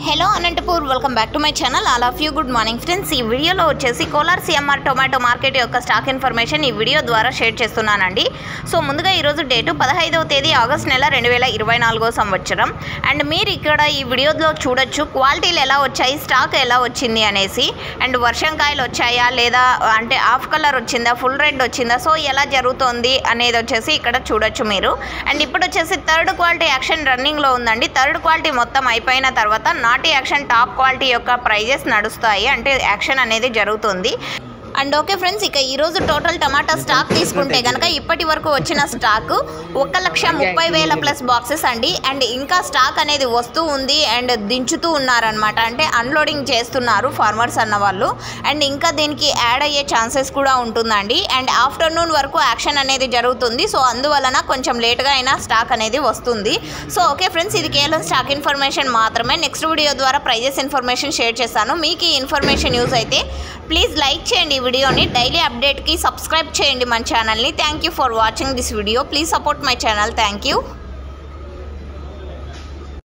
Hello Anantapur welcome back to my channel. All of you good morning friends. ఈ వీడియోలో వచ్చేసి Kolar CMR tomato market యొక్క stock information ఈ video ద్వారా షేర్ చేస్తున్నానండి. సో ముందుగా ఈరోజు డేటు 15వ తేదీ ఆగస్ట్ నెల 2024 సంవత్సరం. అండ్ మీరు ఇక్కడ ఈ వీడియోలో చూడొచ్చు క్వాలిటీలు ఎలా వచ్చాయి, స్టాక్ ఎలా వచ్చింది అనేసి. అండ్ వర్షంకాయలు వచ్చాయా లేదా, అంటే హాఫ్ కలర్ వచ్చిందా, ఫుల్ రెడ్ వచ్చిందా, సో ఎలా జరుగుతోంది అనేది వచ్చేసి ఇక్కడ చూడొచ్చు మీరు. అండ్ ఇప్పుడు వచ్చేసి థర్డ్ క్వాలిటీ యాక్షన్ రన్నింగ్లో ఉందండి. థర్డ్ క్వాలిటీ మొత్తం అయిపోయిన తర్వాత నాటి యాక్షన్ టాప్ క్వాలిటీ యొక్క ప్రైజెస్ నడుస్తాయి, అంటే యాక్షన్ అనేది జరుగుతుంది. అండ్ ఓకే ఫ్రెండ్స్, ఇక ఈరోజు టోటల్ టమాటా స్టాక్ తీసుకుంటే కనుక ఇప్పటి వరకు వచ్చిన స్టాక్ 1,30,000 ప్లస్ బాక్సెస్ అండి. అండ్ ఇంకా స్టాక్ అనేది వస్తూ ఉంది అండ్ దించుతూ ఉన్నారనమాట, అంటే అన్లోడింగ్ చేస్తున్నారు ఫార్మర్స్ అన్న వాళ్ళు. అండ్ ఇంకా దీనికి యాడ్ అయ్యే ఛాన్సెస్ కూడా ఉంటుందండి. అండ్ ఆఫ్టర్నూన్ వరకు యాక్షన్ అనేది జరుగుతుంది. సో అందువలన కొంచెం లేట్గా అయినా స్టాక్ అనేది వస్తుంది. సో ఓకే ఫ్రెండ్స్, ఇది కేవలం స్టాక్ ఇన్ఫర్మేషన్ మాత్రమే. నెక్స్ట్ వీడియో ద్వారా ప్రైజెస్ ఇన్ఫర్మేషన్ షేర్ చేస్తాను. మీకు ఈ ఇన్ఫర్మేషన్ యూజ్ అయితే ప్లీజ్ లైక్ చేయండి వీడియోని. డైలీ అప్డేట్కి సబ్స్క్రైబ్ చేయండి మన ఛానల్ని. Thank you for watching this video. Please support my channel. Thank you.